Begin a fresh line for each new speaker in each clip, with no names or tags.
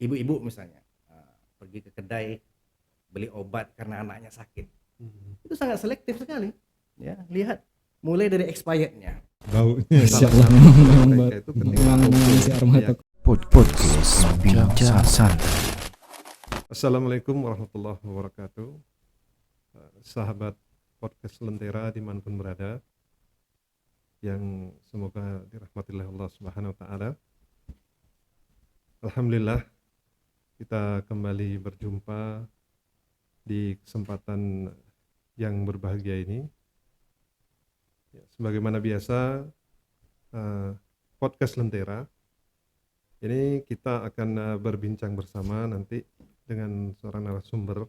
ibu-ibu misalnya pergi ke kedai beli obat karena anaknya sakit. Itu sangat selektif sekali. Ya, lihat mulai dari expirednya.
Baunya
Masya
salah
Allah,
satu
memang
mereka itu ketika
memang si aroma
ya.
Podcast Bincang Santai.
Assalamualaikum warahmatullahi wabarakatuh. Sahabat podcast Lentera dimanapun berada, yang semoga dirahmati oleh Allah Subhanahu Wa Taala. Alhamdulillah kita kembali berjumpa di kesempatan yang berbahagia ini. Ya, sebagaimana biasa, podcast Lentera ini kita akan berbincang bersama nanti dengan seorang narasumber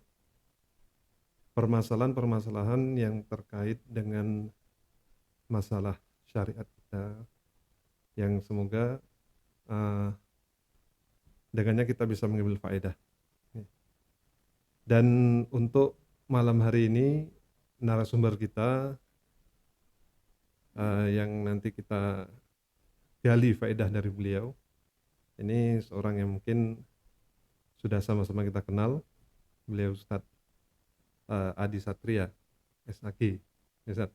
permasalahan-permasalahan yang terkait dengan masalah syariat kita, yang semoga dengannya kita bisa mengambil faedah. Dan untuk malam hari ini narasumber kita yang nanti kita gali faedah dari beliau, ini seorang yang mungkin sudah sama-sama kita kenal. Beliau Ustadz Adi Satria, SAG. Ustadz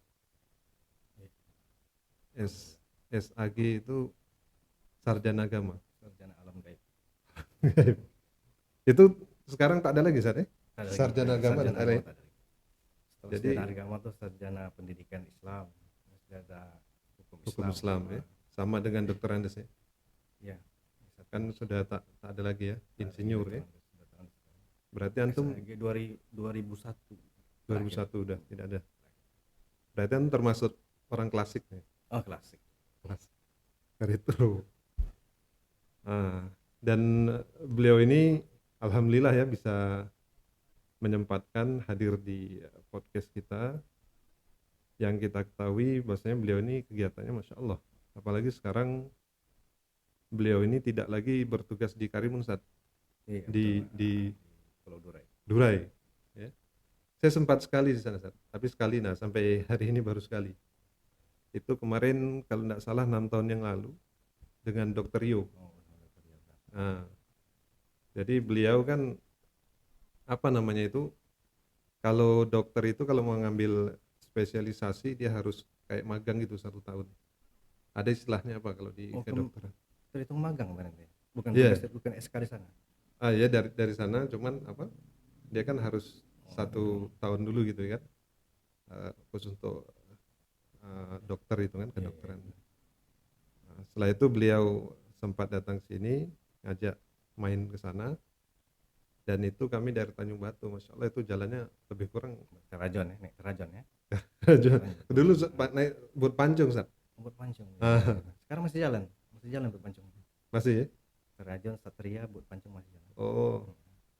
SAG itu sarjana agama.
Sarjana alam gaib.
Itu sekarang tak ada lagi, Ustadz ya?
Sarjana agama
tak ada ya?
Setelah
Jadi
sarjana agama itu sarjana pendidikan Islam, sarjana
hukum Islam ya. Sama dengan Dr. Andes ya.
Ya.
Kan sudah tak ada lagi ya, insinyur ya. Berarti antum
2001
udah tidak ada. Berarti antum termasuk orang klasik ya.
Oh, klasik.
Retro. Dan beliau ini alhamdulillah ya bisa menyempatkan hadir di podcast kita. Yang kita ketahui bahwasanya beliau ini kegiatannya Masya Allah. Apalagi sekarang beliau ini tidak lagi bertugas di Karimun Ustaz, di
Pulau Durai.
Durai ya. Saya sempat sekali di sana Ustaz, tapi sekali sampai hari ini baru sekali. Itu kemarin kalau tidak salah 6 tahun yang lalu dengan Dr. Yo. Jadi beliau kan apa namanya itu, kalau dokter itu kalau mau ngambil spesialisasi dia harus kayak magang gitu 1 tahun. Ada istilahnya apa kalau di kedokteran?
Terhitung magang berarti. Bukan bukan SK di sana.
Ya dari sana, cuman apa? Dia kan harus 1 tahun dulu gitu kan. Khusus untuk dokter itu kan, kedokteran. Setelah itu beliau sempat datang sini, ngajak main ke sana. Dan itu kami dari Tanjung Batu, Masya Allah itu jalannya lebih kurang
Terajon ya, naik Terajon ya.
Dulu naik buat pancung Ustaz.
Buat pancung. Sekarang masih jalan buat pancung.
Masih ya?
Terajon, Satria, buat pancung masih jalan.
Oh.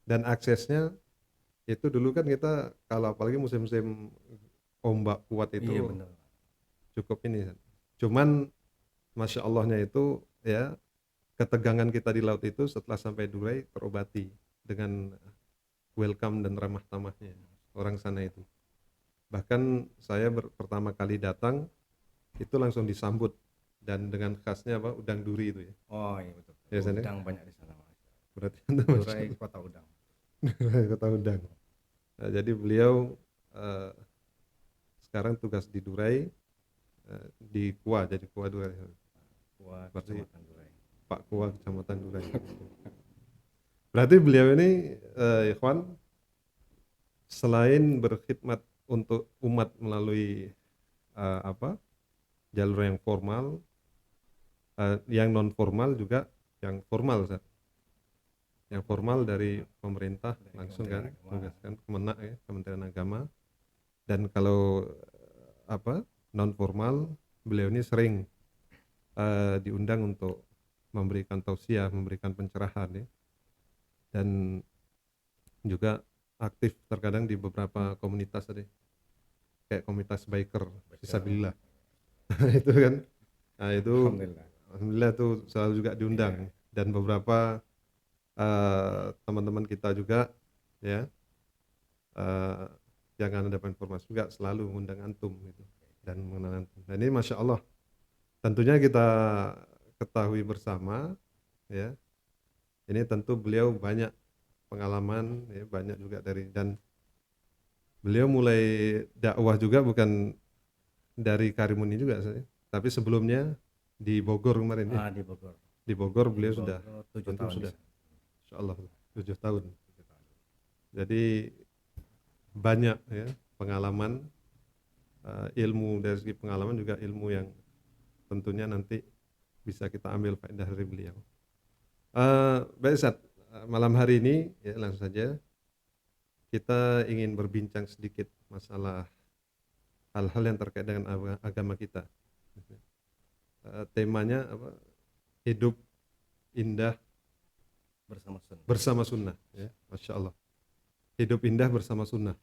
Dan aksesnya itu dulu kan kita kalau apalagi musim-musim ombak kuat itu
iya, benar.
Cukup ini. Cuman Masya Allahnya itu ya, ketegangan kita di laut itu setelah sampai Durai terobati dengan welcome dan ramah tamahnya orang sana itu. Bahkan saya pertama kali datang itu langsung disambut dan dengan khasnya apa, udang duri itu ya.
Oh iya betul.
Ya,
udang banyak di sana.
Berarti
Durai kota udang.
kota udang. Nah, jadi beliau sekarang tugas di Durai, di Kua, jadi Kua Durai.
Kua
Kecamatan
Durai.
Pak Kua Kecamatan Durai. Berarti beliau ini ikhwan, selain berkhidmat untuk umat melalui jalur yang formal, yang non formal juga yang formal Ustaz. Yang formal dari pemerintah langsung kan, tugaskan Kemenak ya, Kementerian Agama. Dan kalau non formal, beliau ini sering diundang untuk memberikan tausiah, memberikan pencerahan ya. Dan juga aktif terkadang di beberapa komunitas tadi, kayak komunitas biker fisabilillah. Itu kan, nah itu alhamdulillah tuh selalu juga diundang. Dan beberapa teman-teman kita juga ya, yang akan dapat informasi juga selalu mengundang antum gitu, dan mengenal antum. Dan ini Masya Allah, tentunya kita ketahui bersama ya, Ini tentu beliau banyak pengalaman, ya, banyak juga dan beliau mulai dakwah juga bukan dari Karimun juga, tapi sebelumnya di Bogor kemarin ya.
Di Bogor.
Di Bogor
Di
beliau sudah
Bogor 7
tentu
tahun di
sudah,
sana.
insya Allah 7 tahun.
7 tahun.
Jadi banyak ya pengalaman, ilmu dari segi pengalaman juga ilmu yang tentunya nanti bisa kita ambil faedah dari beliau. Baik Ustaz, malam hari ini ya langsung saja kita ingin berbincang sedikit masalah hal-hal yang terkait dengan agama kita. Temanya apa? Hidup indah
Bersama Sun.
bersama sunnah. Ya, Masya Allah. Hidup indah bersama sunnah.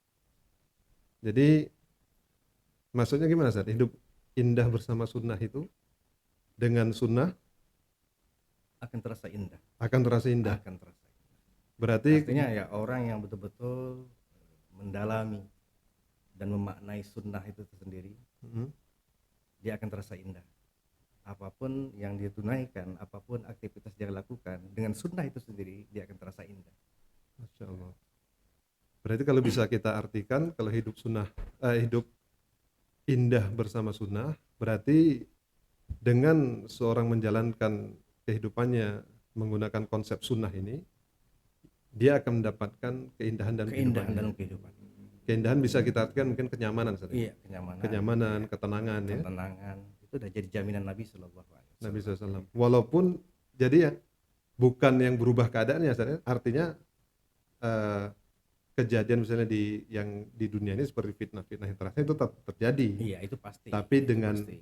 Jadi maksudnya gimana Ustaz? Hidup indah bersama sunnah itu dengan sunnah
Akan terasa indah.
akan terasa indah.
Akan terasa indah.
Berarti
Artinya ya orang yang betul-betul mendalami dan memaknai sunnah itu sendiri,
Mhm.
dia akan terasa indah. Apapun yang dia tunaikan, apapun aktivitas dia lakukan, dengan sunnah itu sendiri dia akan terasa indah.
Masya Allah. Berarti kalau bisa kita artikan kalau hidup sunnah, hidup indah bersama sunnah, berarti dengan seorang menjalankan kehidupannya menggunakan konsep sunnah ini, dia akan mendapatkan keindahan dalam
Keindahan
kehidupannya.
dalam kehidupan.
Keindahan bisa kita artikan mungkin kenyamanan, Ustaz.
Iya, kenyamanan,
Kenyamanan, ketenangan ya.
ketenangan. Itu udah jadi jaminan Nabi Shallallahu Alaihi Wasallam.
Nabi SAW. Walaupun jadi ya bukan yang berubah keadaannya, Ustaz, ya. Artinya eh, kejadian misalnya yang di dunia ini seperti fitnah-fitnah yang terakhir itu tetap terjadi.
Iya, itu pasti.
Tapi dengan
Pasti.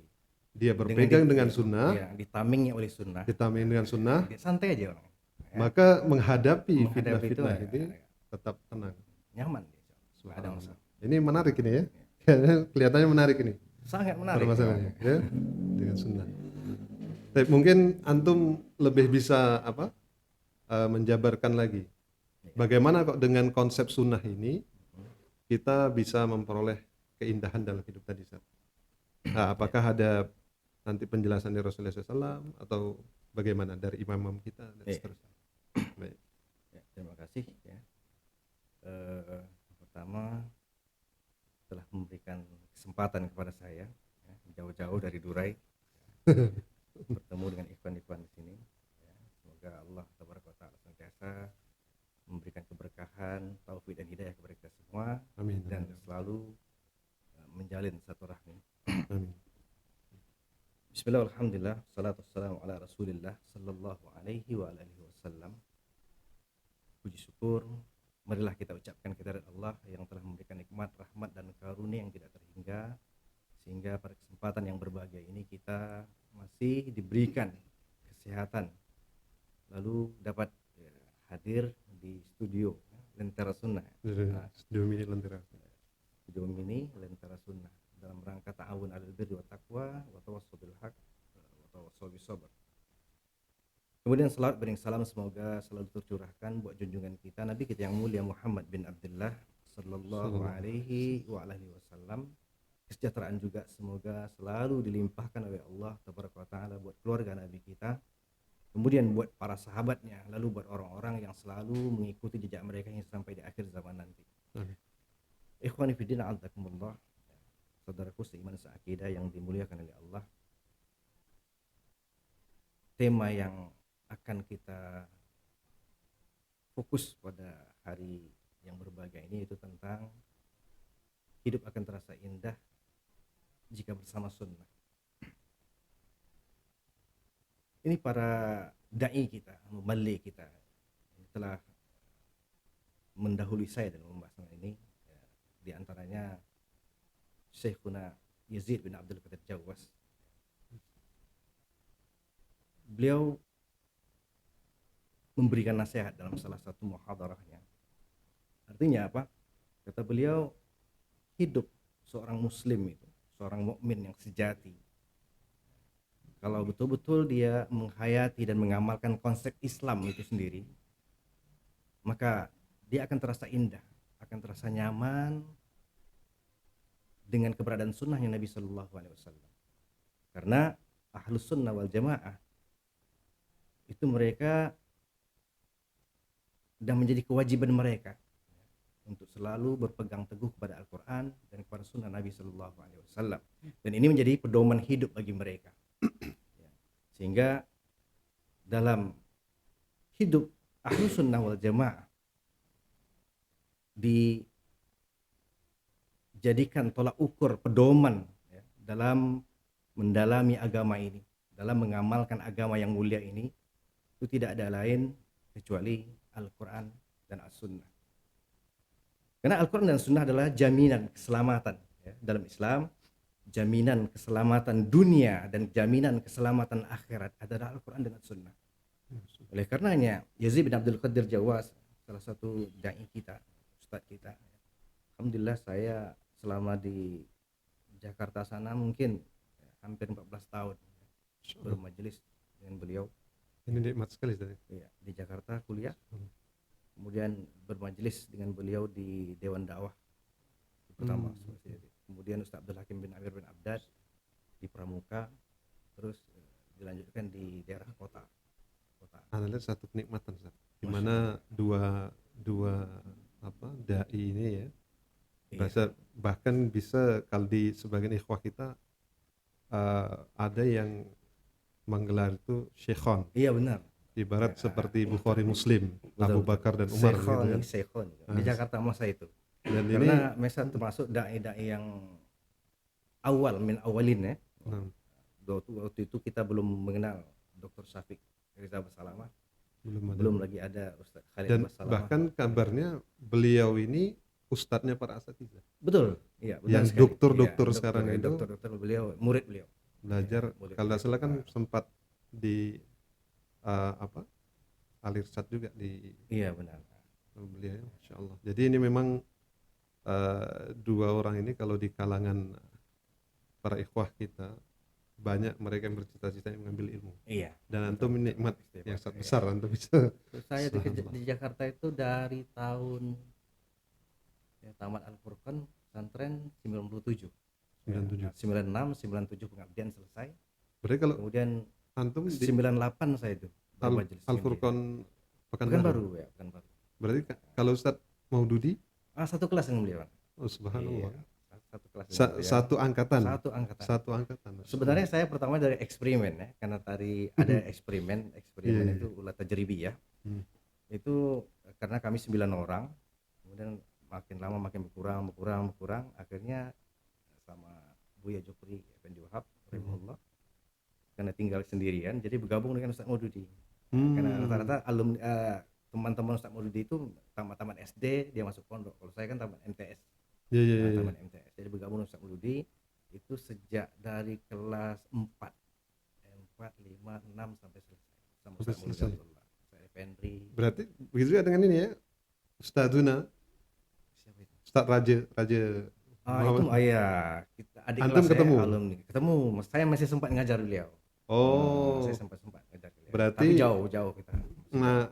dia berpegang dengan
iya,
sunnah,
iya, ditamingnya oleh sunnah,
ditambahin dengan sunnah,
dia santai aja orang. Ya,
maka menghadapi
menghadapi itu
fitnah-fitnah ini tetap tenang.
nyaman dia. Nggak ada
Subhanallah.
masalah.
Ini menarik ini ya. Kelihatannya menarik ini.
Sangat menarik.
Permasalahannya ya, dengan sunnah. Tapi mungkin antum lebih bisa apa? Menjabarkan lagi. Bagaimana kok dengan konsep sunnah ini kita bisa memperoleh keindahan dalam hidup tadi, Ustaz? Nah, apakah ada nanti penjelasan dari Rasulullah SAW atau bagaimana dari imam-imam kita dan
Iya.
seterusnya? Baik.
Ya, terima kasih ya. Pertama telah memberikan kesempatan kepada saya ya, jauh-jauh dari Durai bertemu dengan ikhwan-ikhwan di sini. Ya, semoga Allah Taala senantiasa memberikan keberkahan, taufik dan hidayah kepada kita semua.
Amin.
Dan selalu menjalin satu rahmi.
Amin.
Bismillah, alhamdulillah, salatu wassalamu ala rasulillah sallallahu alaihi wa alihi wasallam. Puji syukur marilah kita ucapkan kehadirat Allah yang telah memberikan nikmat, rahmat dan karunia yang tidak terhingga, sehingga pada kesempatan yang berbahagia ini kita masih diberikan kesehatan, lalu dapat hadir di studio Lentera Sunnah.
Studio mini Lentera.
Studio mini Lentera Sunnah dalam rangka ta'awun 'alal birri wat taqwa wa tawassul bil haq wa tawassul bis sabr. Kemudian salawat bering salam semoga selalu tercurahkan buat junjungan kita Nabi kita yang mulia Muhammad bin Abdullah sallallahu alaihi wa alihi wasallam. Kesejahteraan juga semoga selalu dilimpahkan oleh Allah tabaraka wa taala buat keluarga Nabi kita. Kemudian buat para sahabatnya, lalu buat orang-orang yang selalu mengikuti jejak mereka hingga sampai di akhir zaman nanti. Ikhwani fi din a'adzakumullah. Saudaraku seiman seakidah yang dimuliakan oleh Allah. Tema yang akan kita fokus pada hari yang berbahagia ini itu tentang hidup akan terasa indah jika bersama sunnah. Ini para da'i kita, mubalik kita telah mendahului saya dalam pembahasan ini. Di antaranya Syekhuna Yazid bin Abdul Qadir Jawas. Beliau memberikan nasihat dalam salah satu muhadarahnya. Artinya apa? Kata beliau, hidup seorang muslim itu, seorang mukmin yang sejati, kalau betul-betul dia menghayati dan mengamalkan konsep Islam itu sendiri, maka dia akan terasa indah, akan terasa nyaman dengan keberadaan sunnahnya Nabi Shallallahu Alaihi Wasallam. Karena ahlus sunnah wal jamaah itu mereka dan menjadi kewajiban mereka untuk selalu berpegang teguh kepada Al-Quran dan kepada Sunnah Nabi Sallallahu Alaihi Wasallam. Dan ini menjadi pedoman hidup bagi mereka. Ya. Sehingga dalam hidup Ahlus Sunnah wal Jamaah dijadikan tolak ukur pedoman ya, dalam mendalami agama ini, dalam mengamalkan agama yang mulia ini, itu tidak ada lain kecuali Al-Quran dan As-Sunnah. Karena Al-Quran dan Sunnah adalah jaminan keselamatan ya. Dalam Islam, jaminan keselamatan dunia dan jaminan keselamatan akhirat adalah Al-Quran dan As-Sunnah. Oleh karenanya Yazid bin Abdul Qadir Jawas, salah satu dai kita, ustadz kita, alhamdulillah saya selama di Jakarta sana mungkin hampir 14 tahun bermajelis dengan beliau.
Ini nikmat sekali tadi.
Ya, di Jakarta kuliah, kemudian bermajelis dengan beliau di Dewan Dakwah di pertama, kemudian Ustaz Abdul Hakim bin Amir bin Abdad di Pramuka, terus dilanjutkan di daerah kota.
Anda lihat satu kenikmatan, Ustaz, di mana dua dai ini ya, bahkan bisa kalau di sebagian ikhwah kita ada yang menggelar itu syekhon.
Iya benar.
Ibarat seperti Bukhari Muslim,
Betul,
Abu Bakar dan Umar gitu kan.
Syekhon. Di Jakarta masa itu.
Dan
karena Mesa termasuk dai-dai yang awal min awalin ya. Waktu itu kita belum mengenal Dr. Syafiq Riza Basalamah. Belum lagi ada Ustaz Khalid
dan
Basalamah.
Bahkan kabarnya beliau ini ustadznya para asatidz.
Betul. Iya,
yang
sekali.
dokter sekarang itu
dokter beliau, murid beliau.
Belajar
Ya,
kalau tidak salah kan sempat di Al-Irsyad juga di.
Iya benar.
Beliau, Masya Allah. Jadi ini memang dua orang ini kalau di kalangan para ikhwah kita banyak mereka yang bercita-cita mengambil ilmu.
Iya.
Dan antum nikmat yang sangat besar antum bisa.
Saya di Jakarta itu dari tahun tamat Al-Furqan pesantren 97. 96, 97 pengabdian selesai.
Berarti kalau
kemudian
antum di
98 saya itu
Al-Furqan
Pekanbaru ya, Pekanbaru.
Berarti kalau Ustaz Maududi
satu kelas dengan beliau.
Oh subhanallah.
Iya, satu kelas
satu angkatan.
Satu angkatan. Sebenarnya saya pertama dari eksperimen ya, karena tadi ada eksperimen itu ulah tajribi ya. Itu karena kami 9 orang, kemudian makin lama makin berkurang, akhirnya sama Buya Jupri Effendi Wahab rahimahullah, karena tinggal sendirian jadi bergabung dengan Ustaz Maududi. Karena rata-rata alumni teman-teman Ustaz Maududi itu tamat SD dia masuk pondok. Kalau saya kan tamat MTS. Tamat MTS. Jadi bergabung dengan Ustaz Maududi itu sejak dari kelas 4, 5, 6 sampai selesai. Sama Ustaz Maududi Abdullah, Ustaz Effendi.
Berarti begitu ya dengan ini ya. Ustazuna.
Siapa itu?
Ustaz Raja
itu kita adik
antum
kelas
ketemu?
Saya alumni. Ketemu. Saya masih sempat ngajar beliau. Saya sempat ngajar beliau.
Berarti
tapi jauh kita.
Nah,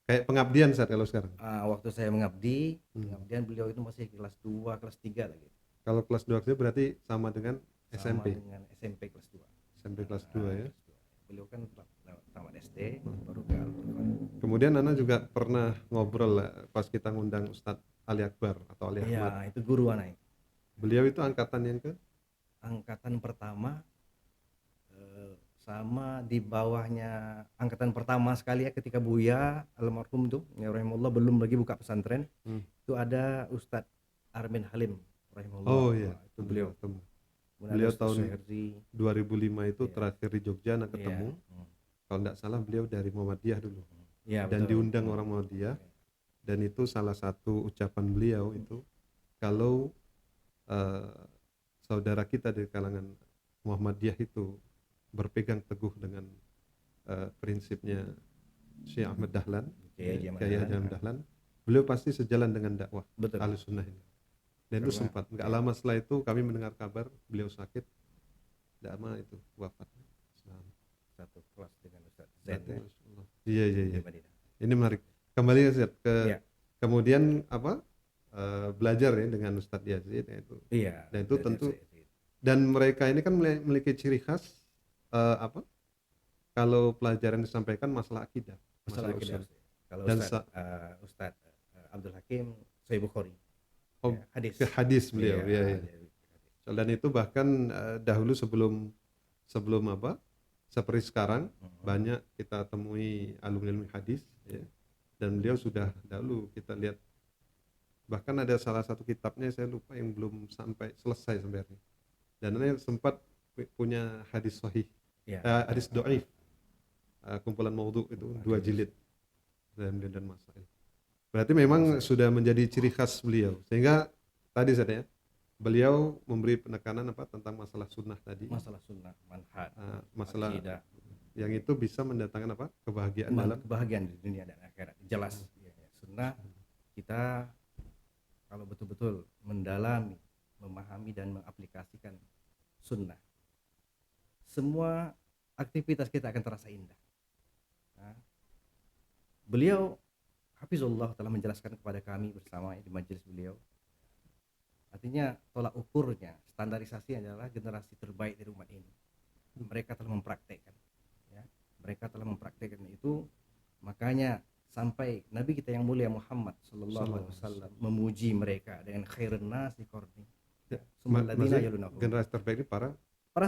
kayak pengabdian saat kalau sekarang.
Waktu saya mengabdi, pengabdian beliau itu masih kelas 2, kelas 3 lagi.
Kalau kelas 2 berarti sama dengan SMP.
Sama dengan SMP kelas 2.
SMP kelas 2 ya.
Beliau kan tamat SD baru ke Al-Furqan.
Kemudian Ana juga pernah ngobrol pas kita ngundang Ustadz Ali Akbar atau Ali Ahmad.
Iya, itu guru anak.
Beliau itu angkatan yang
angkatan pertama, sama di bawahnya angkatan pertama sekali ya, ketika Buya almarhum tuh ya rahimahullah belum lagi buka pesantren. Itu ada Ustadz Armin Halim rahimahullah.
Oh iya,
itu beliau.
Beliau tahun 2005 itu terakhir di Jogja ketemu. Kalau tidak salah beliau dari Muhammadiyah dulu.
Ya,
dan
betul.
Diundang orang Muhammadiyah. Dan itu salah satu ucapan beliau itu kalau saudara kita dari kalangan Muhammadiyah itu berpegang teguh dengan prinsipnya Syekh Ahmad Dahlan, Kiai Ahmad Dahlan, beliau pasti sejalan dengan dakwah Ahlussunnah ini. Dan itu sempat nggak lama setelah itu kami mendengar kabar beliau sakit, tidak lama itu wafat.
Satu kelas dengan Ustaz Zain.
Iya. Ini menarik. Kembali Ustaz kemudian belajar ya dengan Ustadz Yazid itu.
Iya.
Dan itu tentu dan mereka ini kan memiliki ciri khas kalau pelajaran disampaikan masalah akidah, masalah usul.
Kalau
Dan
Ustaz Abdul Hakim Sahih Bukhari.
Oh,
Ya, hadis.
ke hadis beliau,
Iya,
ya.
hadis.
Dan itu bahkan dahulu sebelum apa? Seperti sekarang banyak kita temui alumni hadis, ya. Dan beliau sudah dahulu kita lihat, bahkan ada salah satu kitabnya saya lupa yang belum sampai selesai sebenarnya. Dan ini sempat punya hadis sahih,
Ya.
hadis dhaif, kumpulan maudhu itu 2 jilid dan masail. Berarti memang sudah menjadi ciri khas beliau. Sehingga tadi saya beliau memberi penekanan tentang masalah sunnah tadi.
Masalah sunnah, manhaj,
Masalah
akidah,
yang itu bisa mendatangkan kebahagiaan dalam
kebahagiaan di dunia dan akhirat. Jelas. Ya. Sunnah kita kalau betul-betul mendalami, memahami dan mengaplikasikan sunnah, semua aktivitas kita akan terasa indah. Nah, beliau Hafizullah telah menjelaskan kepada kami bersama di majelis beliau. Artinya tolak ukurnya, standarisasi adalah generasi terbaik dari umat ini. Mereka telah mempraktekkan, ya. Mereka telah mempraktekkan itu, makanya sampai Nabi kita yang mulia Muhammad sallallahu alaihi wasallam memuji mereka dengan khairun nasi qarni.
maksudnya generasi terbaik ini
Para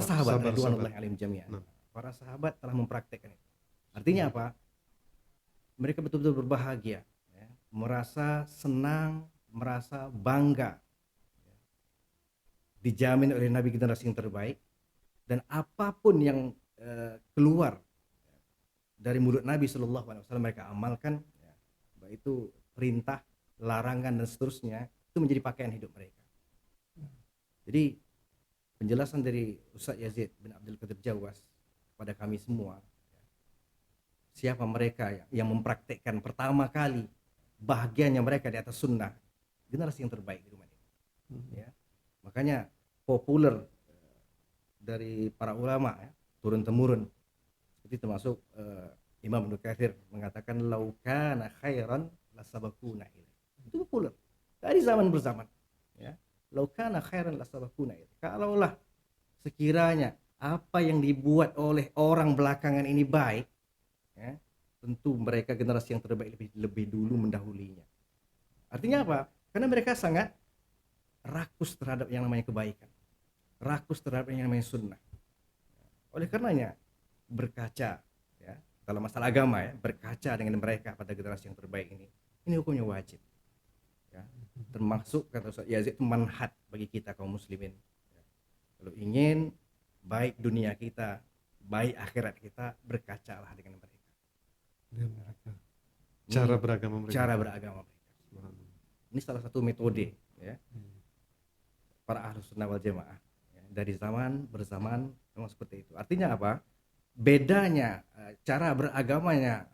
sahabat
sahabat.
radhiyallahu alaihim jami'an.
Nah.
Para sahabat telah mempraktekkan itu. Artinya apa? Mereka betul-betul berbahagia, ya. Merasa senang, merasa bangga, ya. Dijamin oleh Nabi generasi yang terbaik, dan apapun yang keluar dari mulut Nabi Shallallahu Alaihi Wasallam mereka amalkan, ya. Baik itu perintah, larangan dan seterusnya, itu menjadi pakaian hidup mereka. Jadi penjelasan dari Ustaz Yazid bin Abdul Qadir Jawas kepada kami semua, siapa mereka yang mempraktekkan pertama kali bahagianya mereka di atas sunnah, generasi yang terbaik di rumah ini. Ya. Makanya populer dari para ulama, ya, turun temurun, seperti termasuk Imam Ibnu Katsir mengatakan laukana khairan lasabakuna ilaih. Itu populer dari zaman berzaman, ya. Laukana khairan lasabakuna ilaih. Kalaulah sekiranya apa yang dibuat oleh orang belakangan ini baik, ya, tentu mereka generasi yang terbaik lebih dulu mendahulinya. Artinya apa? Karena mereka sangat rakus terhadap yang namanya kebaikan, rakus terhadap yang namanya sunnah. Oleh karenanya berkaca, ya, dalam masalah agama, ya, berkaca dengan mereka pada generasi yang terbaik ini hukumnya wajib, ya. Termasuk kata Ustaz Yazid manhaj bagi kita kaum muslimin, ya. Kalau ingin baik dunia kita, baik akhirat kita, berkacalah dengan mereka.
Cara beragama mereka. Ini
salah satu metode, ya, para ahlus sunnah wal jamaah, ya, dari zaman berzaman memang seperti itu. Artinya apa? Bedanya cara beragamanya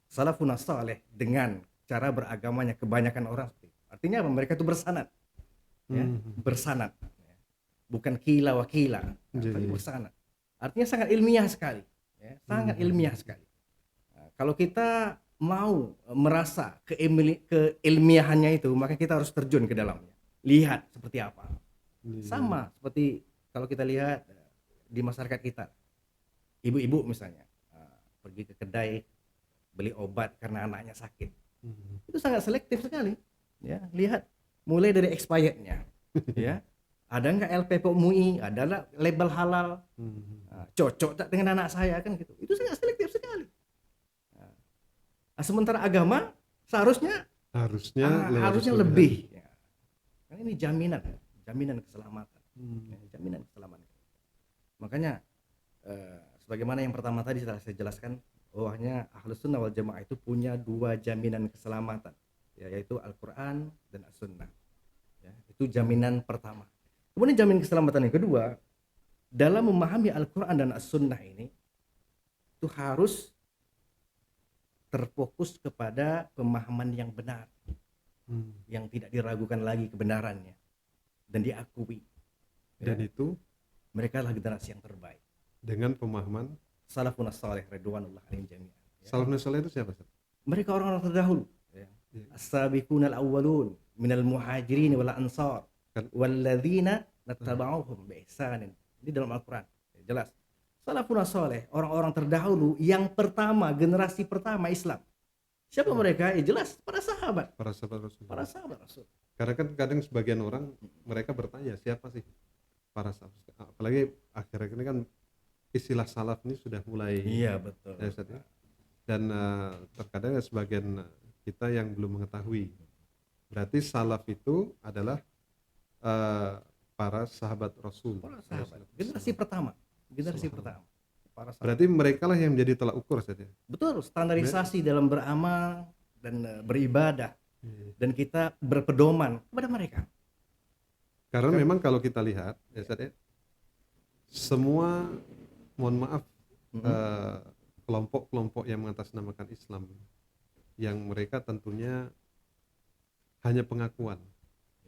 salafun saleh dengan cara beragamanya kebanyakan orang seperti itu. Artinya apa? Mereka itu bersanad, ya, bersanad, ya. Bukan kila wakila, tapi bersanad. Artinya sangat ilmiah sekali, ya, sangat ilmiah sekali. Kalau kita mau merasa keilmiahannya itu, maka kita harus terjun ke dalamnya, lihat seperti apa. Sama seperti kalau kita lihat di masyarakat kita, ibu-ibu misalnya pergi ke kedai beli obat karena anaknya sakit, itu sangat selektif sekali, ya. Lihat mulai dari expirednya, ya, ada nggak LPP MUI, ada label halal, cocok tak dengan anak saya, kan gitu. Itu sangat selektif sekali. Nah, sementara agama seharusnya lebih, ya. Karena ini jaminan keselamatan, ya, jaminan keselamatan. Makanya sebagaimana yang pertama tadi setelah saya jelaskan, bahwanya Ahlus Sunnah wal Jamaah itu punya 2 jaminan keselamatan, ya, yaitu Al-Quran dan As-Sunnah, ya, itu jaminan pertama. Kemudian jaminan keselamatan yang kedua, dalam memahami Al-Quran dan As-Sunnah ini itu harus terfokus kepada pemahaman yang benar, yang tidak diragukan lagi kebenarannya dan diakui,
dan, ya, itu
mereka adalah generasi yang terbaik
dengan pemahaman
salafun salih radhiyallahu alaihim jami'an, ya.
Salafun salih itu siapa, Ustaz?
Mereka orang-orang terdahulu, ya. As-sabiqunal awwalun minal muhajirin wal ansar walladzina nattaba'uhum bi ihsanin. Ini dalam Al-Qur'an, ya, jelas. Salafun salih, orang-orang terdahulu yang pertama, generasi pertama Islam, Siapa mereka? Jelas para sahabat.
Para sahabat Rasul.
Para sahabat Rasul.
Karena kan kadang sebagian orang mereka bertanya siapa sih para sahabat. Apalagi akhir-akhir ini kan istilah salaf ini sudah mulai
Iya, betul.
ya, Ustaz, ya. Dan terkadang ada sebagian kita yang belum mengetahui. Berarti salaf itu adalah para sahabat Rasul.
Para sahabat. Generasi pertama. Generasi pertama. Para sahabat.
Berarti mereka lah yang menjadi tolak ukur saja.
Betul, standarisasi dalam beramal dan beribadah, dan kita berpedoman kepada mereka.
Karena memang kalau kita lihat ya, Ustaz, ya, semua mohon maaf kelompok-kelompok yang mengatasnamakan Islam yang mereka tentunya hanya pengakuan.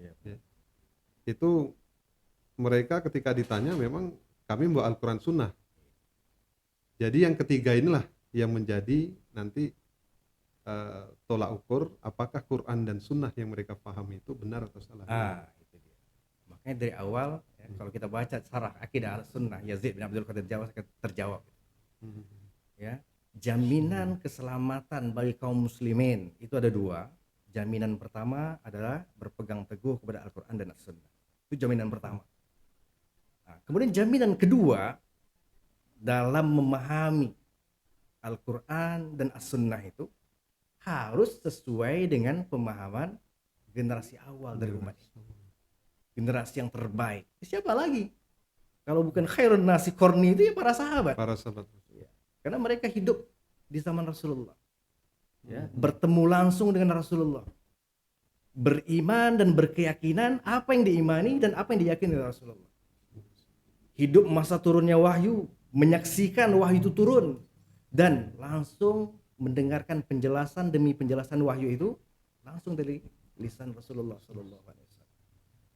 Iya.
Ya. Itu mereka ketika ditanya memang kami membawa Al-Quran Sunnah. Jadi yang ketiga inilah yang menjadi nanti tolak ukur apakah Quran dan Sunnah yang mereka pahami itu benar atau salah.
Itu dia. Makanya dari awal ya, kalau kita baca syarah akidah Ahlussunnah Yazid bin Abdul Qadir Jawas terjawab. Ya, jaminan keselamatan bagi kaum muslimin itu ada dua. Jaminan pertama adalah berpegang teguh kepada Al-Quran dan As-Sunnah. Itu jaminan pertama. Nah, kemudian jaminan kedua dalam memahami Al-Quran dan As-Sunnah itu harus sesuai dengan pemahaman generasi awal dari umat ini. Generasi yang terbaik. Siapa lagi? Kalau bukan khairun nasi korni itu ya para sahabat.
Para sahabat.
Karena mereka hidup di zaman Rasulullah. Ya, bertemu langsung dengan Rasulullah. Beriman dan berkeyakinan apa yang diimani dan apa yang diyakini oleh Rasulullah. Hidup masa turunnya wahyu, menyaksikan wahyu itu turun dan langsung mendengarkan penjelasan demi penjelasan wahyu itu langsung dari lisan Rasulullah SAW.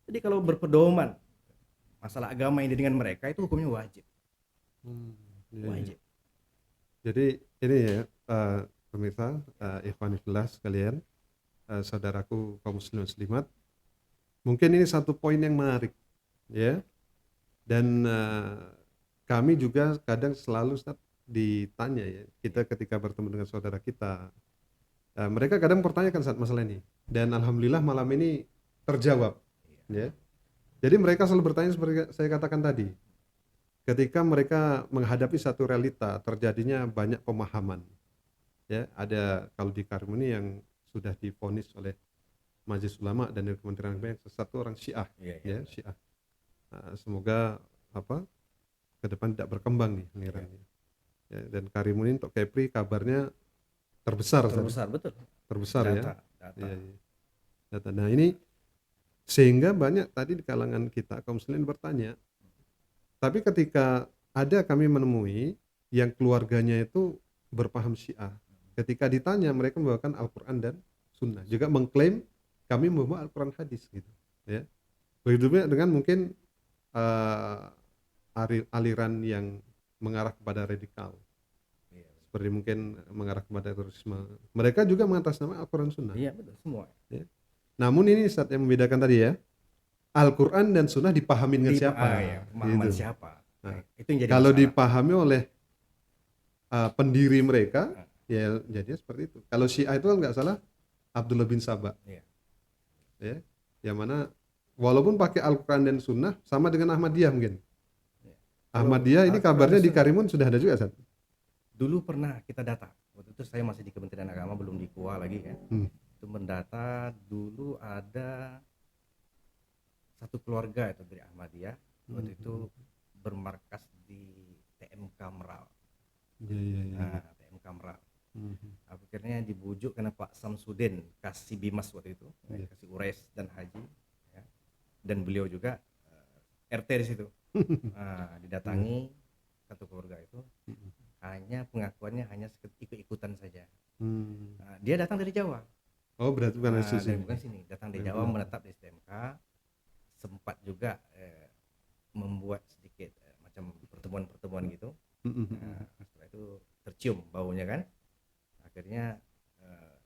Jadi kalau berpedoman masalah agama ini dengan mereka itu hukumnya wajib. Wajib.
Jadi ini ya pemirsa, ikhwan fillah sekalian, saudaraku kaum muslim muslimat, mungkin ini satu poin yang menarik ya. Dan kami juga kadang selalu Ustaz, ditanya ya, kita ketika bertemu dengan saudara kita, mereka kadang pertanyakan saat masalah ini, dan alhamdulillah malam ini terjawab ya. Jadi mereka selalu bertanya seperti saya katakan tadi, ketika mereka menghadapi satu realita terjadinya banyak pemahaman ya, ada kalau di Karimuni yang sudah divonis oleh Majelis Ulama dan dari Kementerian Agama yang satu orang Syiah ya, Syiah. Semoga ke depan tidak berkembang nih alirannya. Ya, dan Karimuni untuk Kepri kabarnya terbesar
Betul.
Terbesar
Data.
ya. Data. Nah ini sehingga banyak tadi di kalangan kita kaum muslimin bertanya, tapi ketika ada kami menemui yang keluarganya itu berpaham Syiah, ketika ditanya mereka membawakan Al-Quran dan Sunnah, juga mengklaim kami membawa Al-Quran hadis gitu ya. Begitu dengan mungkin aliran yang mengarah kepada radikal, seperti mungkin mengarah kepada terorisme, mereka juga mengatasnamakan Al-Quran Sunnah.
Iya betul semua.
Ya. Namun ini saat yang membedakan tadi ya, Al-Quran dan Sunnah dipahami dengan siapa?
Pemahaman
gitu.
siapa?
Nah,
itu yang jadi
kalau
masalah.
dipahami oleh pendiri mereka, ya jadinya seperti itu. Kalau Syiah itu nggak salah Abdullah bin Saba, ya, yang mana walaupun pakai Al-Quran dan Sunnah sama dengan Ahmadiyah mungkin. Ahmadiyah ini kabarnya di Karimun sudah ada juga, Sat.
Dulu pernah kita data. Waktu itu saya masih di Kementerian Agama, belum di KUA lagi kan. Itu mendata dulu ada satu keluarga itu dari Ahmadiyah. Waktu itu bermarkas di TMK Meral. Nah, TMK Meral. Akhirnya dibujuk karena Pak Samsudin kasih bimas waktu itu, kasih ures dan haji, ya. Dan beliau juga RT di situ. Nah, didatangi satu keluarga itu, hanya pengakuannya hanya ikut-ikutan saja. Nah, dia datang dari Jawa.
Oh berarti bukan
bukan sini, datang dari Jawa, menetap di STMK, sempat juga membuat sedikit macam pertemuan-pertemuan gitu. Nah, setelah itu tercium baunya kan, akhirnya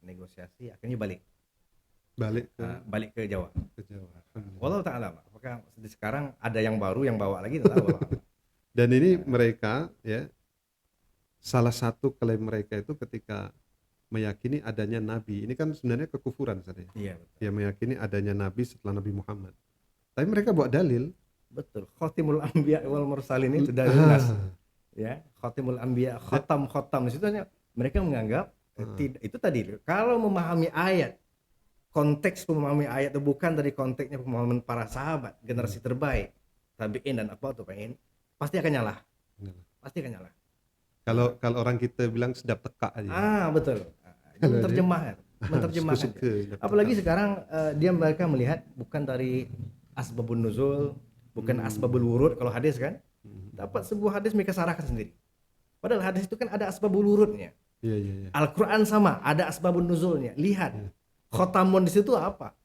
negosiasi, akhirnya balik ke Jawa. Wallahu ta'ala, apakah sekarang ada yang baru yang bawa lagi?
Dan ini mereka ya, salah satu klaim mereka itu ketika meyakini adanya nabi. Ini kan sebenarnya kekufuran Ustaz ya.
Iya, betul.
Dia meyakini adanya nabi setelah Nabi Muhammad. Tapi mereka buat dalil.
Betul. Khatimul Anbiya wal Mursalin itu dari nas.
Ah,
Ya, Khatimul Anbiya, khatam di situ hanya mereka menganggap
Ah.
tidak, itu tadi kalau memahami ayat, konteks memahami ayat itu bukan dari konteksnya pemahaman para sahabat generasi terbaik tabi'in dan apa tuh pengen pasti akan nyalah, pasti akan nyalah.
Kalau orang kita bilang sedap teka aja.
Betul. Itu
Kalau
menerjemahkan
suka-suka, sedap
apalagi
teka.
sekarang mereka melihat bukan dari asbabun nuzul, bukan asbabul wurud. Kalau hadis kan dapat sebuah hadis mereka sarahkan sendiri, padahal hadis itu kan ada asbabul wurudnya.
Iya, iya, iya.
Al-Quran sama, ada asbabun nuzulnya. Lihat, khotamun di situ apa?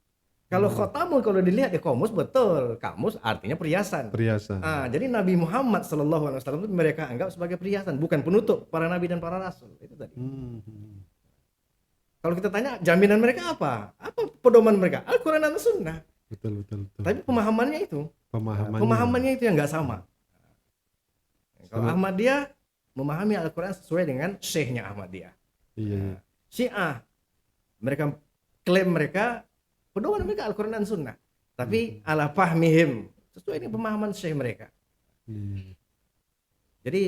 Kalau khotamun kalau dilihat di kamus, betul, kamus artinya perhiasan.
Perhiasan.
Jadi Nabi Muhammad SAW itu mereka anggap sebagai perhiasan, bukan penutup para nabi dan para rasul. Itu tadi. Kalau kita tanya jaminan mereka apa? Apa pedoman mereka? Al-Quran dan Sunnah.
Betul, betul, betul.
Tapi pemahamannya itu,
Pemahamannya.
itu yang nggak sama. Kalau Ahmadiyah memahami Al-Quran sesuai dengan syekhnya Ahmadiyah.
Iya, iya.
Syiah mereka klaim mereka pedoman mereka Al-Quran dan Sunnah, tapi ala fahmihim sesuai dengan pemahaman syekh mereka.
Iya.
Jadi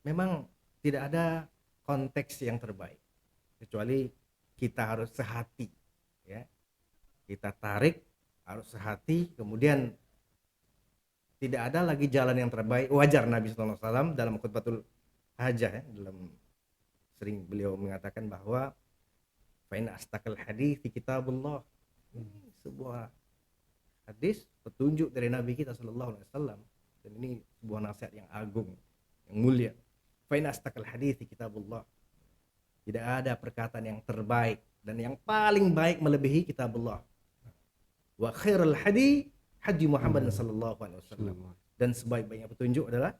memang tidak ada konteks yang terbaik kecuali kita harus sehati, ya, kita tarik harus sehati, kemudian tidak ada lagi jalan yang terbaik. Wajar Nabi SAW dalam khutbatul hajah, ya, dalam sering beliau mengatakan bahwa fa inna astaqal hadithi kitabullah. Ini sebuah hadis petunjuk dari Nabi kita sallallahu alaihi wasallam, dan ini sebuah nasihat yang agung, yang mulia. Fa inna astaqal hadithi kitabullah. Tidak ada perkataan yang terbaik dan yang paling baik melebihi kitabullah. Wa khairul hadi hadi Muhammad sallallahu alaihi wasallam. Dan sebaik-baiknya petunjuk adalah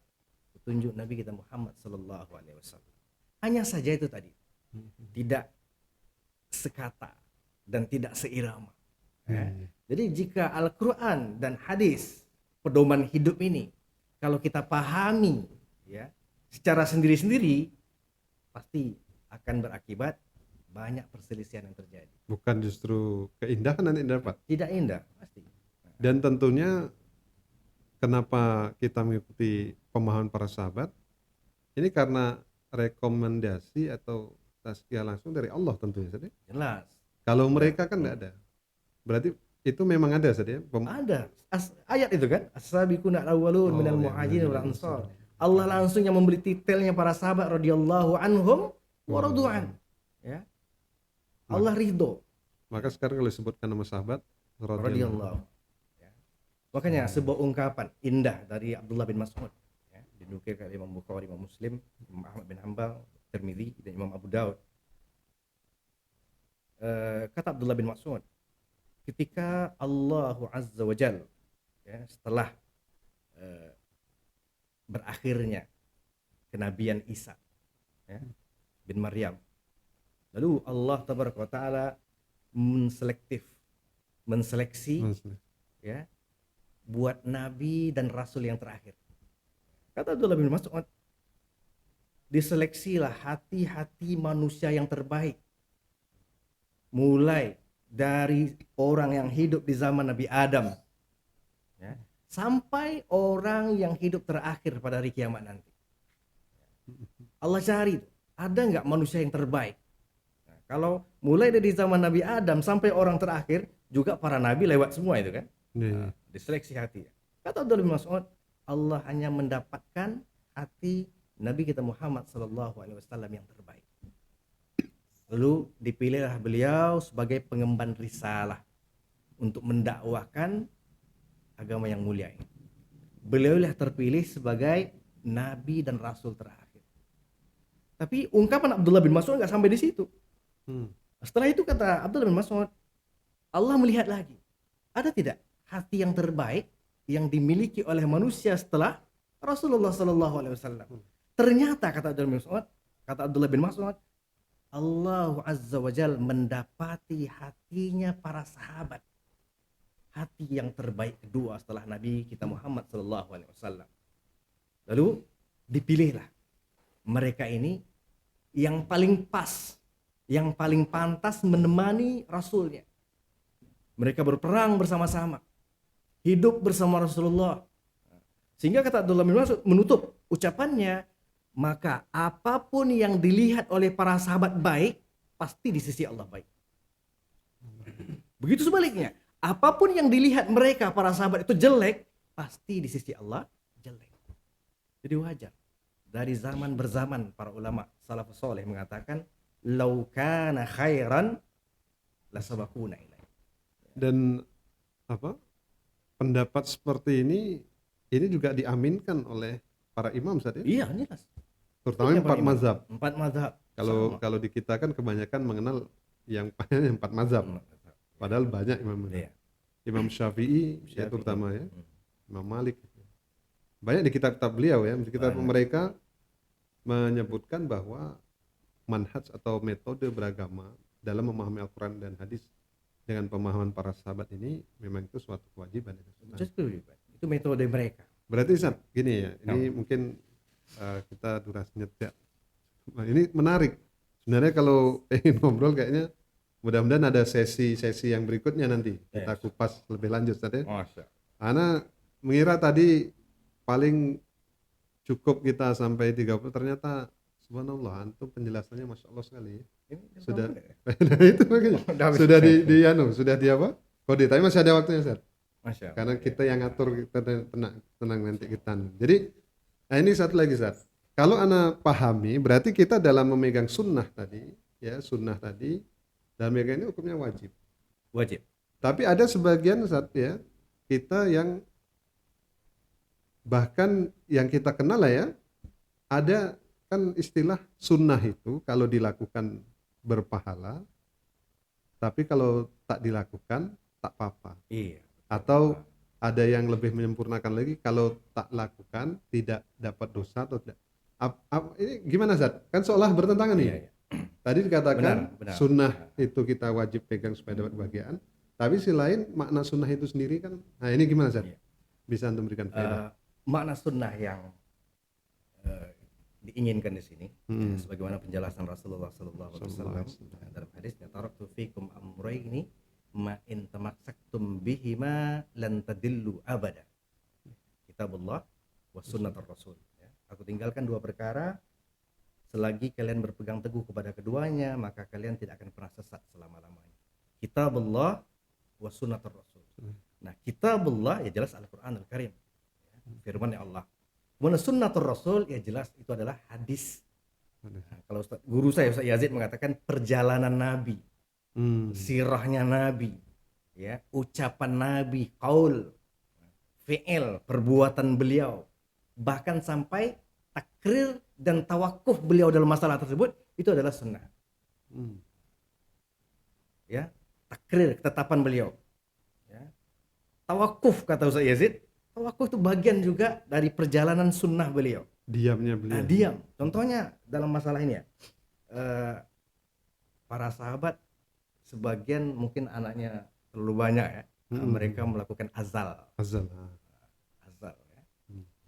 petunjuk Nabi kita Muhammad sallallahu alaihi wasallam. Hanya saja itu tadi, tidak sekata dan tidak seirama. Jadi jika Al-Quran dan hadis pedoman hidup ini kalau kita pahami, ya, secara sendiri-sendiri, pasti akan berakibat banyak perselisihan yang terjadi.
Bukan justru keindahan nanti dapat.
Tidak indah pasti.
Dan tentunya kenapa kita mengikuti pemahaman para sahabat ini karena rekomendasi atau tazkiyah langsung dari Allah tentunya.
Jelas.
Kalau mereka kan tidak ada. Berarti itu memang ada saja.
Ada ayat itu kan, as-sabiquna al-awwalun minal muhajirin wal ansar. Allah langsung yang memberi titelnya para sahabat radhiyallahu anhum wa radu'an. Ya. Allah ridho.
Maka sekarang kalau disebutkan nama sahabat
Radhiyallahu. Ya. Makanya sebuah ungkapan indah dari Abdullah bin Mas'ud, ya, dinukilkan Imam Bukhari, Imam Muslim, Imam Ahmad bin Hanbal, Tirmidzi dan Imam Abu Daud. Kata Abdullah bin Mas'ud, ketika Allah Azza wa Jal, ya, setelah berakhirnya kenabian Isa, ya, bin Maryam, lalu Allah Tabaraka wa Ta'ala menseleksi, ya, buat nabi dan rasul yang terakhir. Kata Abdullah bin Mas'ud, diseleksilah hati-hati manusia yang terbaik, mulai dari orang yang hidup di zaman Nabi Adam, ya, sampai orang yang hidup terakhir pada hari kiamat nanti. Allah cari, ada nggak manusia yang terbaik? Nah, kalau mulai dari zaman Nabi Adam sampai orang terakhir, juga para nabi lewat semua itu kan. Nah, diseleksi hati. Kata Abdullah bin Mas'ud, Allah hanya mendapatkan hati Nabi kita Muhammad SAW yang terbaik. Lalu dipilihlah beliau sebagai pengemban risalah untuk mendakwahkan agama yang mulia ini. Beliaulah terpilih sebagai nabi dan rasul terakhir. Tapi ungkapan Abdullah bin Mas'ud nggak sampai di situ. Setelah itu kata Abdullah bin Mas'ud, Allah melihat lagi, ada tidak hati yang terbaik yang dimiliki oleh manusia setelah Rasulullah SAW? Ternyata kata Abdullah bin Mas'ud, Allah Azza wa Jal mendapati hatinya para sahabat, hati yang terbaik kedua setelah Nabi kita Muhammad SAW. Lalu dipilihlah mereka ini yang paling pas yang paling pantas menemani Rasulnya. Mereka berperang bersama-sama, hidup bersama Rasulullah. Sehingga kata Abdullah bin Mas'ud menutup ucapannya, maka apapun yang dilihat oleh para sahabat baik, pasti di sisi Allah baik. Begitu sebaliknya, apapun yang dilihat mereka para sahabat itu jelek, pasti di sisi Allah jelek. Jadi wajar. Dari zaman berzaman para ulama salafus saleh mengatakan, "Lau kana khairan lasabaquna ilaih."
Dan apa? Pendapat seperti ini juga diaminkan oleh para imam saat ini,
Iya, jelas.
terutama empat mazhab.
Empat mazhab.
Kalau di kita kan kebanyakan mengenal yang empat mazhab. Padahal banyak imam.
Iya.
Imam Syafi'i ya
Syafi'i.
terutama ya. Imam Malik. Banyak di kitab-kitab beliau ya, di kitab mereka menyebutkan bahwa manhaj atau metode beragama dalam memahami Al-Quran dan hadis dengan pemahaman para sahabat ini memang itu suatu kewajiban.
Itu metode mereka.
Berarti Ustaz, gini ya, ini mungkin kita durasinya tidak. Nah, ini menarik. Sebenarnya kalau ingin ngobrol kayaknya mudah-mudahan ada sesi-sesi yang berikutnya nanti kita kupas lebih lanjut Ustaz ya.
Masya.
Ana mengira tadi paling cukup kita sampai 30, ternyata subhanallah antum penjelasannya masya Allah sekali. Sudah nah, itu makanya sudah sudah di apa? Kode, tapi masih ada waktunya Ustaz.
Masya Allah.
Karena kita yang ngatur, kita tenang nanti kita. Jadi nah ini satu lagi Ustaz. Kalau ana pahami berarti kita dalam memegang sunnah tadi ya, sunnah tadi dalam memegang ini hukumnya wajib.
Wajib.
Tapi ada sebagian Ustaz ya, kita yang bahkan yang kita kenal lah ya, ada kan istilah sunnah itu kalau dilakukan berpahala, tapi kalau tak dilakukan tak apa-apa.
Iya.
Atau ada yang lebih menyempurnakan lagi, kalau tak lakukan tidak dapat dosa atau tidak. Ini gimana Zat? Kan seolah bertentangan nih.
Iya, iya.
Tadi dikatakan
Benar.
sunnah itu kita wajib pegang supaya dapat bagian, tapi si lain makna sunnah itu sendiri kan. Nah ini gimana Zat?
Iya.
Bisa antum berikan faedah?
Makna sunnah yang diinginkan di sini, sebagaimana penjelasan Rasulullah SAW dalam hadisnya, taraktu fikum amrayni ma in tamassaktum bihima lan tadillu abada, kitabullah wa sunnatur rasul. Ya. Aku tinggalkan dua perkara, selagi kalian berpegang teguh kepada keduanya, maka kalian tidak akan pernah sesat selama-lamanya. Kitabullah wa sunnatur rasul. Nah, kitabullah ya jelas Al-Qur'an Al-Karim. Firman Allah. Kemudian sunnatur rasul ya jelas itu adalah hadis. Nah, kalau guru saya Ustaz Yazid mengatakan perjalanan Nabi, sirahnya Nabi, ya, ucapan Nabi, qaul, fi'il, perbuatan beliau, bahkan sampai takrir dan tawakuf beliau dalam masalah tersebut itu adalah sunnah. Ya, takrir, ketetapan beliau. Ya. Tawakuf kata Ustaz Yazid, tawakuf itu bagian juga dari perjalanan sunnah beliau.
Diamnya beliau.
Nah, diam. Contohnya dalam masalah ini ya, para sahabat sebagian mungkin anaknya terlalu banyak ya, mereka melakukan azal.
Azal.
Azal ya.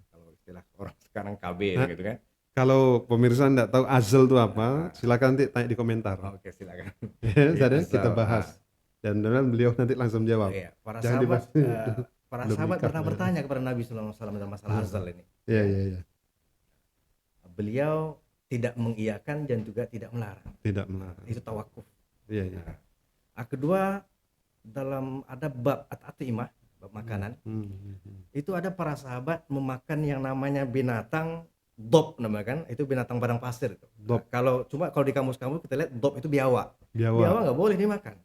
Kalau istilah orang sekarang KB gitu kan.
Kalau pemirsa enggak tahu azal itu apa, silakan nanti tanya di komentar.
Oke, silakan.
Ya,
Azal,
kita bahas. Dan beliau nanti langsung jawab.
Iya, para
Jangan
sahabat
dibahas.
para
Belum
sahabat
nikah,
pernah
ya.
bertanya kepada Nabi SAW tentang masalah azal ini.
Iya.
Beliau tidak mengiyakan dan juga tidak melarang.
Tidak melarang.
Itu tawakuf.
Iya.
Kedua, dalam ada bab at-atimah, bab makanan, itu ada para sahabat memakan yang namanya binatang dob, namanya kan, itu binatang padang pasir.
Dob.
Kalau di kamus-kamus kita lihat dob itu biawak.
Biawak.
Biawak nggak boleh dimakan.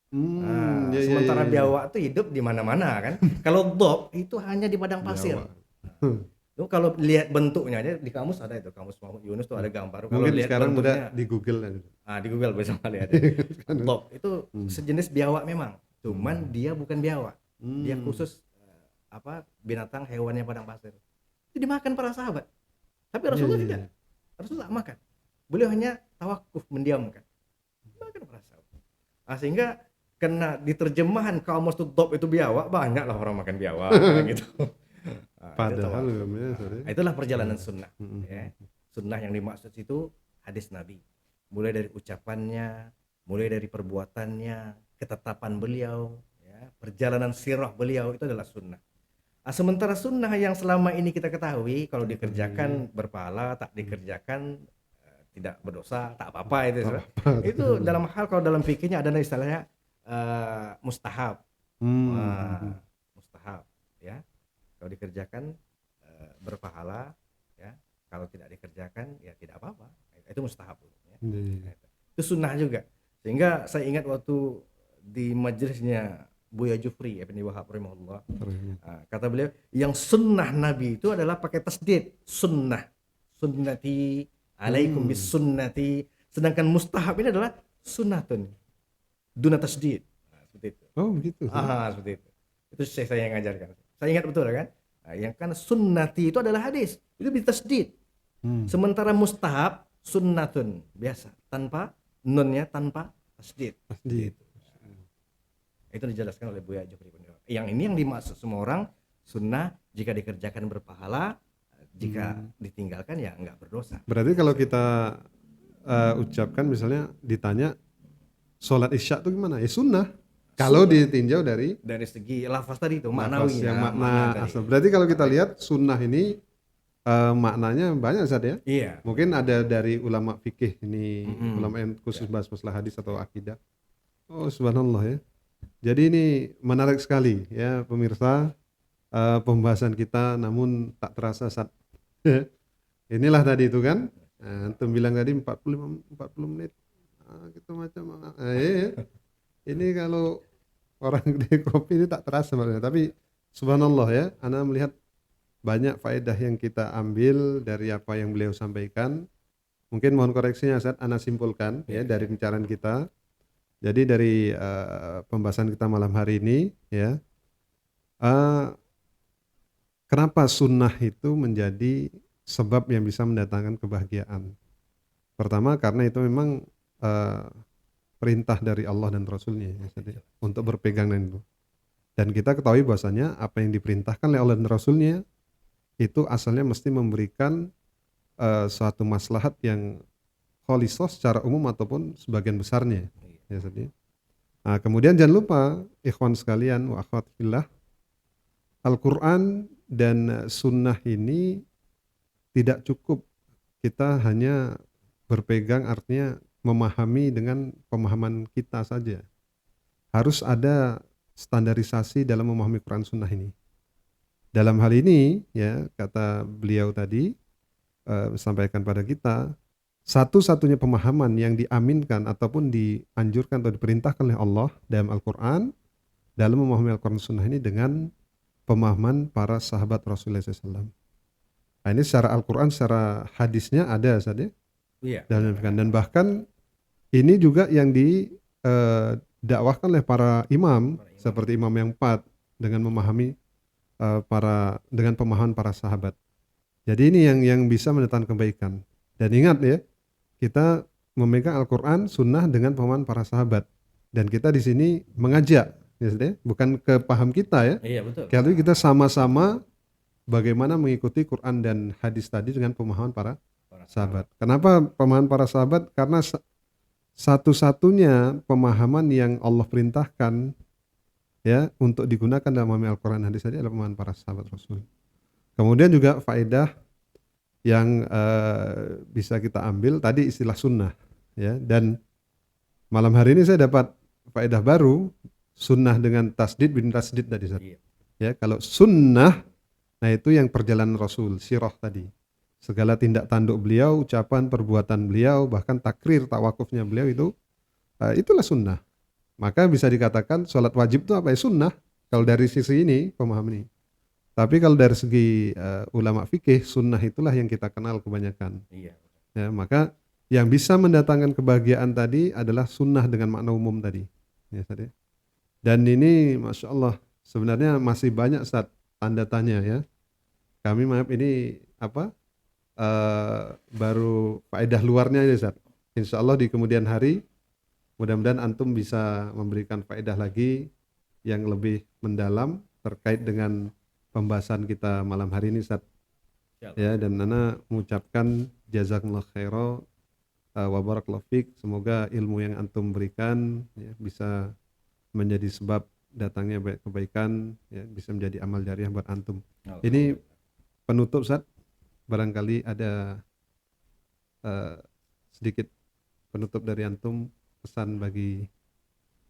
Sementara biawak itu hidup di mana-mana kan. Kalau dob itu hanya di padang pasir. Itu kalau lihat bentuknya aja di kamus ada itu, kamus Muhammad Yunus tuh ada gambar. Kalau
Mungkin
lihat
sekarang
bentuknya,
udah di Google aja.
di Google bisa lihat. Dob itu sejenis biawak memang, cuman dia bukan biawak. Dia khusus binatang hewannya padang pasir. Itu dimakan para sahabat. Tapi Rasulullah tidak. Rasulullah makan. Beliau hanya tawakuf, mendiamkan. Makan para sahabat. Sehingga kena diterjemahan kamus itu dob itu biawak, banyaklah orang makan biawak gitu.
Padahal
itulah perjalanan sunnah. Ya. Sunnah yang dimaksud itu hadis Nabi. mulai dari ucapannya, mulai dari perbuatannya, ketetapan beliau, ya, perjalanan sirah beliau itu adalah sunnah. Sementara sunnah yang selama ini kita ketahui kalau dikerjakan berpahala, tak dikerjakan tidak berdosa, tak apa-apa itu.
Tak
Saudara.
apa.
Itu dalam hal kalau dalam fikihnya ada istilahnya mustahab.
Hmm.
Wah, mustahab ya. Kalau dikerjakan berpahala ya. Kalau tidak dikerjakan ya tidak apa-apa. Itu mustahab ya.
Iya.
Itu sunnah juga. Sehingga saya ingat waktu di majelisnya Buya Jufri Ibn Wahab rahimahullah, kata beliau yang sunnah Nabi itu adalah pakai tasdid, sunnah, sunnati alaikum bis sunnati, sedangkan mustahab ini adalah sunnatun duna tasdid. Seperti itu.
Oh begitu.
Seperti itu. Itu saya yang ngajarkan. Saya ingat betul kan? Yang kan sunnati itu adalah hadis, itu ditasdid. Sementara mustahab sunnatun biasa tanpa nunnya, tanpa tasdid.
Tasdid.
Itu dijelaskan oleh Buya Jufri. Yang ini yang dimaksud semua orang sunnah jika dikerjakan berpahala, jika ditinggalkan ya enggak berdosa.
Berarti kalau kita ucapkan misalnya ditanya sholat isya itu gimana? Ya sunnah. Kalau ditinjau dari
segi lafaz tadi itu
lafaz
maknawi
yang
ya,
makna
tadi.
asal. Berarti kalau kita lihat sunnah ini maknanya banyak Ustaz ya.
Iya.
Mungkin ada dari ulama fikih ini, ulama yang khusus bahas masalah hadis atau akidah. Oh subhanallah ya. Jadi ini menarik sekali ya pemirsa, pembahasan kita, namun tak terasa saat inilah tadi itu kan, antum bilang tadi 40 menit, gitu macam, ini kalau orang gede kopi ini tak terasa sebenarnya, tapi subhanallah ya, ana melihat banyak faedah yang kita ambil dari apa yang beliau sampaikan. Mungkin mohon koreksinya saat ana simpulkan ya dari pembicaraan kita. Jadi dari pembahasan kita malam hari ini ya, kenapa sunnah itu menjadi sebab yang bisa mendatangkan kebahagiaan? Pertama karena itu memang perintah dari Allah dan Rasulnya ya, untuk berpegang dengan itu. Dan kita ketahui bahwasanya apa yang diperintahkan oleh Allah dan Rasulnya itu asalnya mesti memberikan suatu maslahat yang khalisah secara umum ataupun sebagian besarnya. Ya, nah, kemudian jangan lupa ikhwan sekalian wa akhwat fillah, Al-Quran dan sunnah ini tidak cukup kita hanya berpegang, artinya memahami dengan pemahaman kita saja. Harus ada standarisasi dalam memahami Quran sunnah ini. Dalam hal ini ya kata beliau tadi sampaikan pada kita, satu-satunya pemahaman yang diaminkan ataupun dianjurkan atau diperintahkan oleh Allah dalam Al-Quran dalam memahami Al-Quran Sunnah ini dengan pemahaman para sahabat Rasulullah SAW. Nah, ini secara Al-Quran, secara hadisnya ada saja.
Iya.
Dan bahkan ini juga yang didakwahkan oleh para imam, seperti imam yang 4 dengan memahami dengan pemahaman para sahabat. Jadi ini yang bisa mendatangkan kebaikan. Dan ingat ya, kita memegang Al-Quran, Sunnah dengan pemahaman para sahabat, dan kita di sini mengajak, ya, bukan ke paham kita ya.
Iya betul.
Kalau kita sama-sama bagaimana mengikuti Quran dan hadis tadi dengan pemahaman para sahabat. Kenapa pemahaman para sahabat? Karena satu-satunya pemahaman yang Allah perintahkan ya untuk digunakan dalam memahami Al-Quran dan hadis tadi adalah pemahaman para sahabat Rasul. Kemudian juga faedah yang bisa kita ambil tadi istilah sunnah ya, dan malam hari ini saya dapat faedah baru, sunnah dengan tasdid bin tasdid tadi ya. Kalau sunnah, nah itu yang perjalanan Rasul, sirah tadi, segala tindak tanduk beliau, ucapan perbuatan beliau, bahkan takrir tawakufnya beliau itu itulah sunnah. Maka bisa dikatakan sholat wajib itu apa ya, sunnah kalau dari sisi ini pemahaman ini. Tapi kalau dari segi ulama fikih, sunnah itulah yang kita kenal kebanyakan.
Iya.
Ya, maka yang bisa mendatangkan kebahagiaan tadi adalah sunnah dengan makna umum tadi. Ya, tadi. Dan ini Masya Allah sebenarnya masih banyak saat tanda tanya ya. Kami maaf ini apa baru faedah luarnya ya Ustaz. Insya Allah di kemudian hari mudah-mudahan antum bisa memberikan faedah lagi yang lebih mendalam terkait dengan pembahasan kita malam hari ini Ustaz. Ya, dan Nana mengucapkan jazakumullah khairan wa barakallahu fiik. Semoga ilmu yang antum berikan ya, bisa menjadi sebab datangnya baik kebaikan ya, bisa menjadi amal jariah buat antum. Ini penutup Ustaz, barangkali ada sedikit penutup dari antum, pesan bagi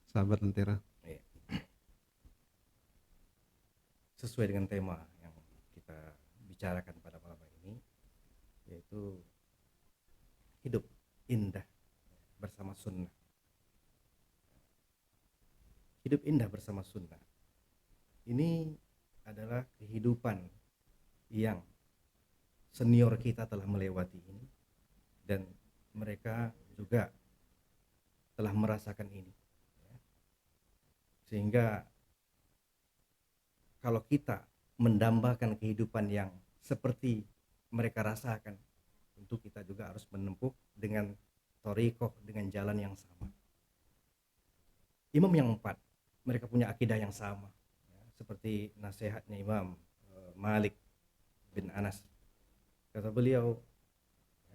sahabat Lentera.
Iya. Sesuai dengan tema yang kita bicarakan pada malam ini, yaitu hidup indah bersama sunnah. Hidup indah bersama sunnah ini adalah kehidupan yang senior kita telah melewati ini, dan mereka juga telah merasakan ini, sehingga kalau kita mendambakan kehidupan yang seperti mereka rasakan, tentu kita juga harus menempuh dengan thariqah, dengan jalan yang sama. Imam yang 4, mereka punya akidah yang sama, seperti nasihatnya Imam Malik bin Anas. Kata beliau,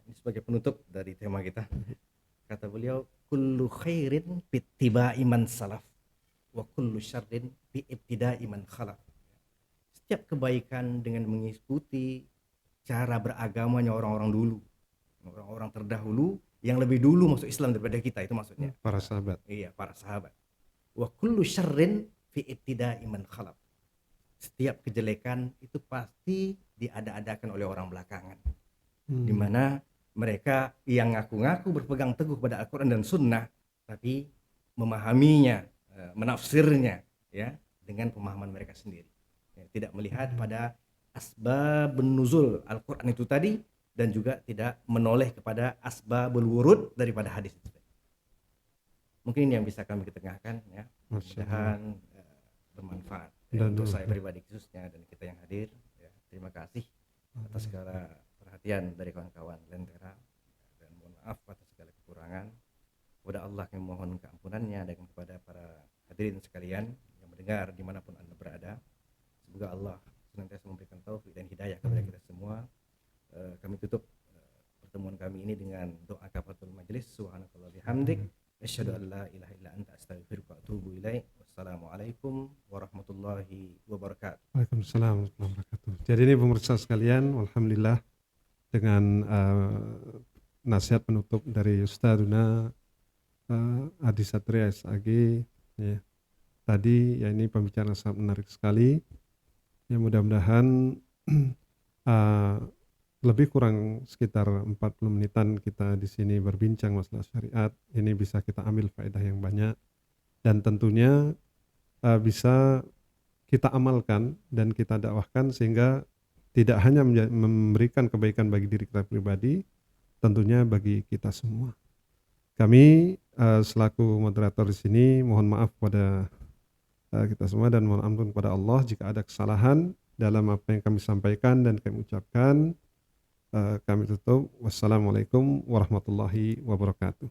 ini sebagai penutup dari tema kita, kata beliau, kullu khairin bittiba'i man salaf wa kullu syarrin bi ibtida'i man khalaf. Setiap kebaikan dengan mengikuti cara beragamanya orang-orang dulu, orang-orang terdahulu yang lebih dulu masuk Islam daripada kita, itu maksudnya
Para sahabat.
Iya, para sahabat. Wa kullu syarrin fi ibtida'i man khalaf. Setiap kejelekan itu pasti diada-adakan oleh orang belakangan. Di mana mereka yang ngaku-ngaku berpegang teguh pada Al-Quran dan Sunnah, tapi memahaminya, menafsirnya ya dengan pemahaman mereka sendiri, ya, tidak melihat pada asbabun nuzul Al-Quran itu tadi, dan juga tidak menoleh kepada asbabul wurud daripada hadis itu. Mungkin ini yang bisa kami ketengahkan, ya. Mudah-mudahan bermanfaat untuk saya pribadi khususnya dan kita yang hadir, ya. Terima kasih atas segala perhatian dari kawan-kawan Lentera, dan mohon maaf atas segala kekurangan. Kepada Allah kami mohon keampunannya, dan kepada para hadirin sekalian yang mendengar dimanapun Anda berada, semoga Allah senantiasa memberikan taufik dan hidayah kepada kita semua. Kami tutup pertemuan kami ini dengan doa kafaratul majelis. Subhanakallah bihamdik, asyhadu an la ilaha illa anta astaghfiruka wa atubu ilaik. Wassalamualaikum warahmatullahi wabarakatuh.
Waalaikumsalam warahmatullahi wabarakatuh. Jadi ini pemirsa sekalian, alhamdulillah dengan nasihat penutup dari Ustadzuna Adi Satria SAG, ya. Tadi ya, ini pembicaraan sangat menarik sekali. Ya, mudah-mudahan lebih kurang sekitar 40 menitan kita di sini berbincang masalah syariat. Ini bisa kita ambil faedah yang banyak, dan tentunya bisa kita amalkan dan kita dakwahkan, sehingga tidak hanya memberikan kebaikan bagi diri kita pribadi, tentunya bagi kita semua. Kami selaku moderator di sini mohon maaf pada kita semua, dan mohon ampun kepada Allah jika ada kesalahan dalam apa yang kami sampaikan dan kami ucapkan. Kami tutup. Wassalamualaikum warahmatullahi wabarakatuh.